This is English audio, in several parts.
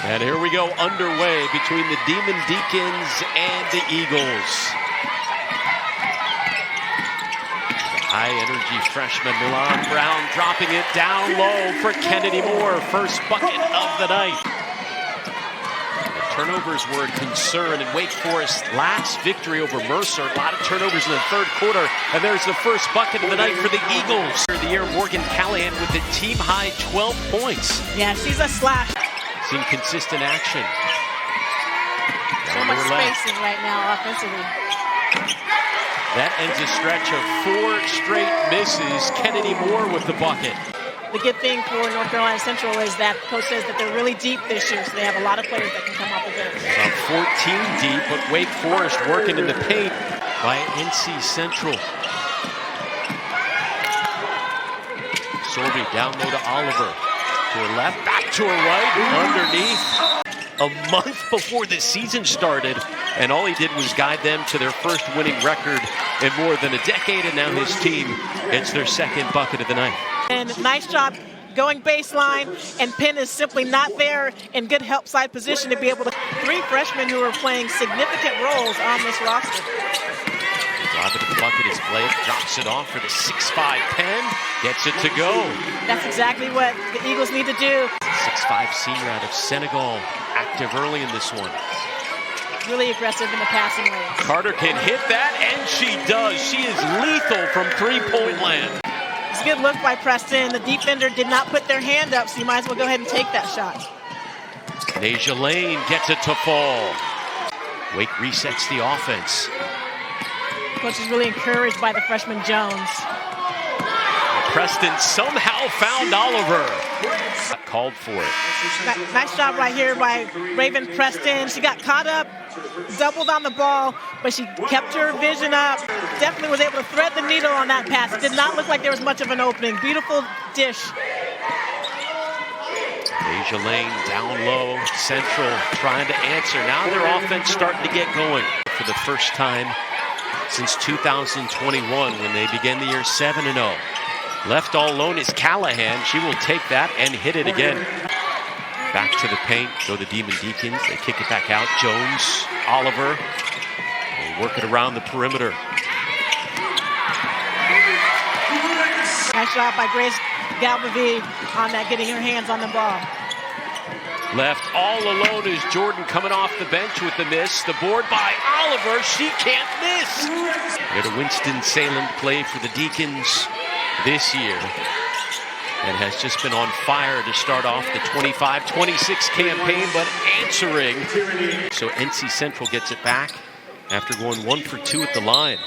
And here we go, underway between the Demon Deacons and the Eagles. High-energy freshman Milan Brown dropping it down low for Kennedy Moore. First bucket of the night. The turnovers were a concern in Wake Forest's last victory over Mercer. A lot of turnovers in the third quarter. And there's the first bucket of the night for the Eagles. The year, Morgan Callahan with the team-high 12 points. Yeah, she's a slash. Seen consistent action. So much spacing right now offensively. That ends a stretch of 4 straight misses. Kennedy Moore with the bucket. The good thing for North Carolina Central is that coach says that they're really deep this year, so they have a lot of players that can come off the bench. About 14 deep, but Wake Forest working in the paint by NC Central. Sorby down low to Oliver. To her left, back to her right, underneath. A month before the season started, and all he did was guide them to their first winning record in more than a decade, and now his team gets their second bucket of the night. And nice job going baseline, and Penn is simply not there in good help side position to be able to. 3 freshmen who are playing significant roles on this roster. Drive it to the bucket as Blake drops it off for the 6'5" Penn. Gets it to go. That's exactly what the Eagles need to do. 6'5" senior out of Senegal. Active early in this one. Really aggressive in the passing lane. Carter can hit that, and she does. She is lethal from three-point land. It's a good look by Preston. The defender did not put their hand up, so you might as well go ahead and take that shot. Nasia Lane gets it to fall. Wake resets the offense. Coach is really encouraged by the freshman Jones. Preston somehow found Oliver. Called for it. Nice job right here by Raven Preston. She got caught up, doubled on the ball, but she kept her vision up. Definitely was able to thread the needle on that pass. It did not look like there was much of an opening. Beautiful dish. Nasia Lane down low. Central trying to answer. Now their offense starting to get going for the first time since 2021 when they began the year 7-0. Left all alone is Callahan. She will take that and hit it again. Back to the paint, go the Demon Deacons. They kick it back out. Jones, Oliver, they work it around the perimeter. Nice shot by Grace Galbavie on that, getting her hands on the ball. Left all alone is Jordan coming off the bench with the miss. The board by Oliver. She can't miss. We had a Winston-Salem play for the Deacons this year, and has just been on fire to start off the 25-26 campaign, but answering. So NC Central gets it back after going 1 for 2 at the line.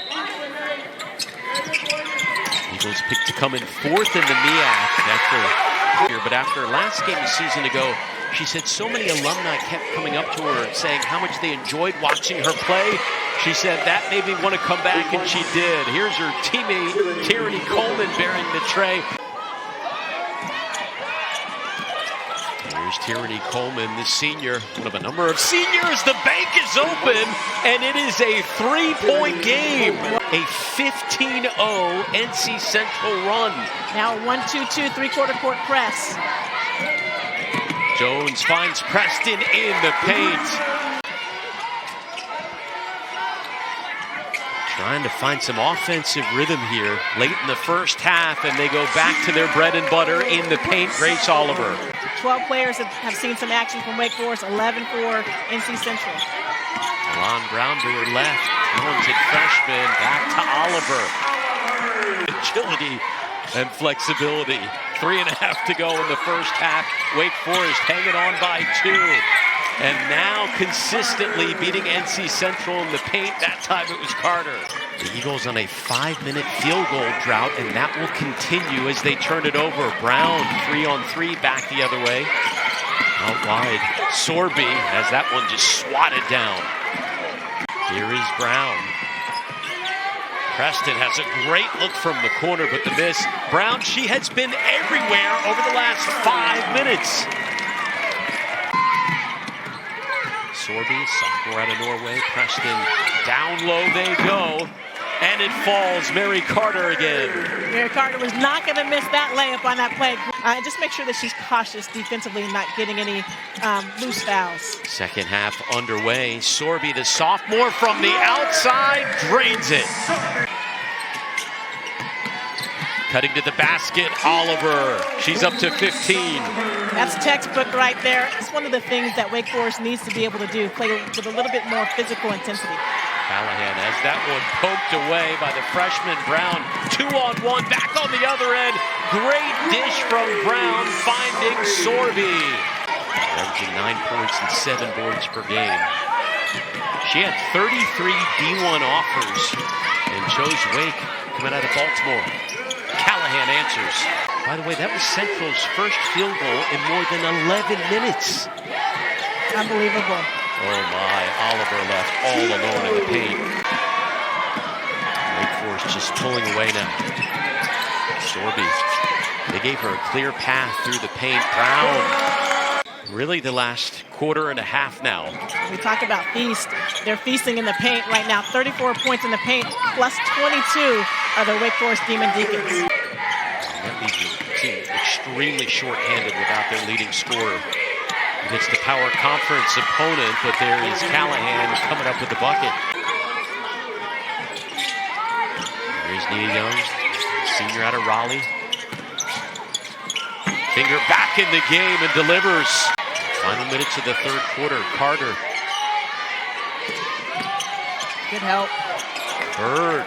Eagles picked to come in 4th in the MEAC but after last game a season ago, she said so many alumni kept coming up to her and saying how much they enjoyed watching her play. She said that made me want to come back, and she did. Here's her teammate, Tierney Coleman, bearing the tray. Here's Tierney Coleman, the senior, one of a number of seniors. The bank is open, and it is a 3-point game. A 15-0 NC Central run. Now 1-2-2 3/4 court press. Jones finds Preston in the paint. Trying to find some offensive rhythm here late in the first half, and they go back to their bread and butter in the paint. Grace Oliver. 12 players have seen some action from Wake Forest, 11 for NC Central. Milan Brown to her left, talented freshman, back to Oliver. Agility and flexibility. 3.5 to go in the first half. Wake Forest hanging on by 2. And now consistently beating NC Central in the paint. That time it was Carter. The Eagles on a 5-minute field goal drought, and that will continue as they turn it over. Brown, 3-on-3, back the other way. Out wide. Sorby has that one just swatted down. Here is Brown. Preston has a great look from the corner, but the miss. Brown, she has been everywhere over the last 5 minutes. Sorby, sophomore out of Norway. Preston, down low they go. and it falls. Mary Carter again. Mary Carter was not going to miss that layup on that play. Just make sure that she's cautious defensively and not getting any loose fouls. Second half underway. Sorby, the sophomore from the outside, drains it. Cutting to the basket, Oliver. She's up to 15. That's textbook right there. It's one of the things that Wake Forest needs to be able to do, play with a little bit more physical intensity. Callahan has that one poked away by the freshman Brown. 2-on-1, back on the other end. Great dish from Brown, finding Sorby. Averaging 9 points and 7 boards per game. She had 33 D1 offers and chose Wake coming out of Baltimore. Callahan answers. By the way, that was Central's first field goal in more than 11 minutes. Unbelievable. Oh my, Oliver left all alone in the paint. Wake Forest just pulling away now. Sorby, they gave her a clear path through the paint. Brown, really the last quarter and a half now. We talk about feast. They're feasting in the paint right now. 34 points in the paint, plus 22 are the Wake Forest Demon Deacons. That leaves your team extremely short-handed without their leading scorer. It's the power conference opponent, but there is Callahan coming up with the bucket. Here's Nia Young, senior out of Raleigh. Finger back in the game and delivers. Final minutes of the third quarter. Carter. Good help. Bird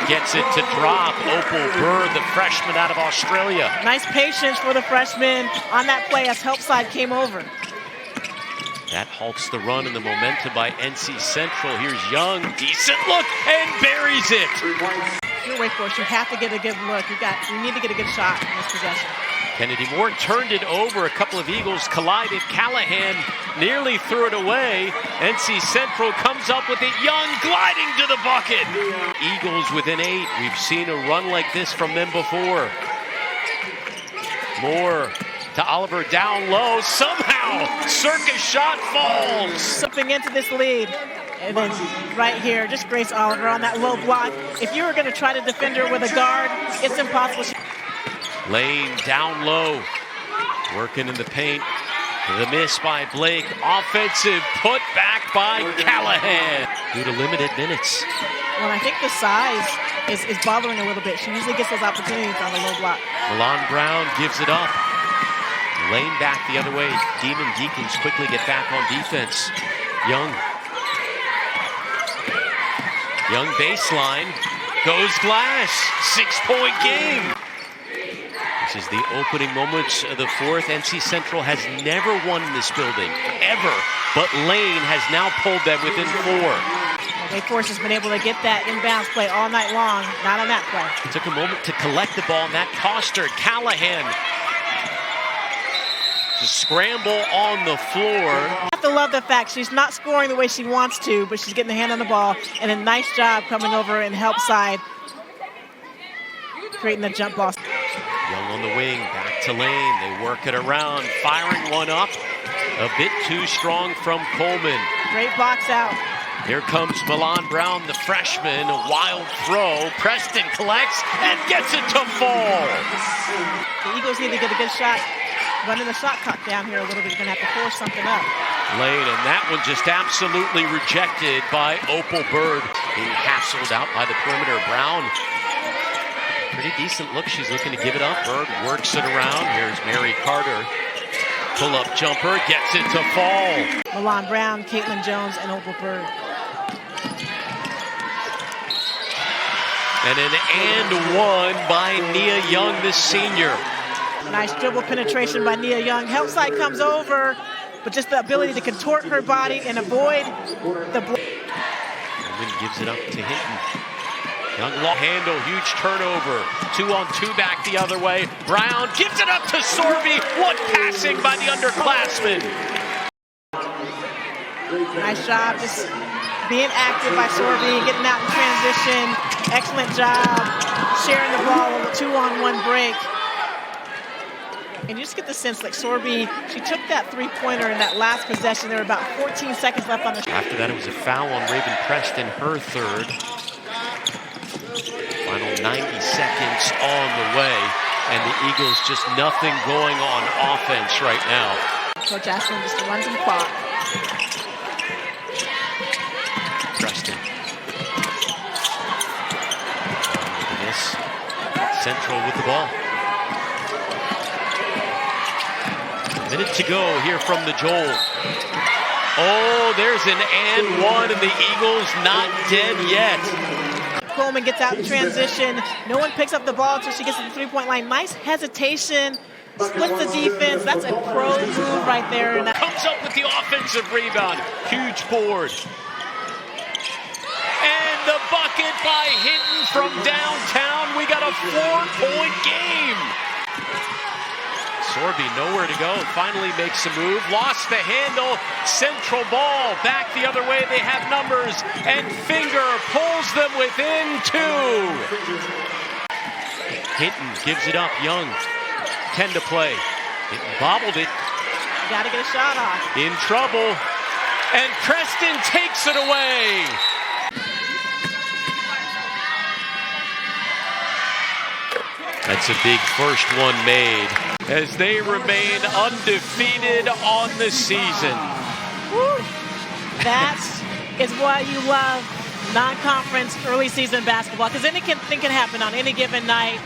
gets it to drop. Opal Bird, the freshman out of Australia. Nice patience for the freshman on that play as Helpside came over. That halts the run and the momentum by NC Central. Here's Young, decent look, and buries it. If you're Wake Forest, you have to get a good look. You need to get a good shot in this possession. Kennedy Moore turned it over. A couple of Eagles collided. Callahan nearly threw it away. NC Central comes up with it. Young gliding to the bucket. Eagles within 8. We've seen a run like this from them before. Moore to Oliver down low. Somehow, circus shot falls. Slipping into this lead. And then right here, just Grace Oliver on that low block. If you were going to try to defend her with a guard, it's impossible. Lane down low, working in the paint. The miss by Blake. Offensive put back by Callahan due to limited minutes. Well, I think the size is bothering a little bit. She usually gets those opportunities on the low block. Milan Brown gives it up. Lane back the other way. Demon Deacons quickly get back on defense. Young baseline. Goes glass. 6-point game. This is the opening moments of the fourth. NC Central has never won in this building, ever. But Lane has now pulled them within 4. Wake Forest has been able to get that inbounds play all night long, not on that play. It took a moment to collect the ball, and that cost her. Callahan to scramble on the floor. I have to love the fact she's not scoring the way she wants to, but she's getting the hand on the ball, and a nice job coming over and help side, creating the jump ball. Young on the wing, back to Lane. They work it around, firing one up. A bit too strong from Coleman. Great box out. Here comes Milan Brown, the freshman. A wild throw. Preston collects and gets it to fall. The Eagles need to get a good shot. Running the shot clock down here a little bit. You're going to have to force something up. Lane, and that one just absolutely rejected by Opal Bird. Being hassled out by the perimeter. Brown. Pretty decent look. She's looking to give it up. Bird works it around. Here's Mary Carter. Pull-up jumper. Gets it to fall. Milan Brown, Caitlin Jones, and Opal Bird. And an and one by Nia Young, the senior. Nice dribble penetration by Nia Young. Helpside comes over, but just the ability to contort her body and avoid the blow. And then gives it up to Hinton. Young long handle, huge turnover. 2-on-2 back the other way. Brown gives it up to Sorby. What passing by the underclassmen. Nice job, just being active by Sorby, getting out in transition. Excellent job sharing the ball with a 2-on-1 break. And you just get the sense like Sorby, she took that three-pointer in that last possession. There were about 14 seconds left on the shot. After that, it was a foul on Raven Preston, her third. Final 90 seconds on the way, and the Eagles just nothing going on offense right now. Coach asking just to run some clock. Preston. Miss. Central with the ball. Minute to go here from the Joel. Oh, there's an and one, and the Eagles not dead yet. Coleman gets out in transition. No one picks up the ball until she gets to the three-point line. Nice hesitation. Splits the defense. That's a pro move right there. Comes up with the offensive rebound. Huge board. And the bucket by Hinton from downtown. We got a 4-point game. Sorby nowhere to go. Finally makes a move. Lost the handle. Central ball. Back the other way. They have numbers. And Finger pulls them within 2. Hinton gives it up. Young. 10 to play. Hinton bobbled it. Got to get a shot off. In trouble. And Preston takes it away. That's a big first one made as they remain undefeated on the season. Woo. That is what you love, non-conference early season basketball, because anything can happen on any given night.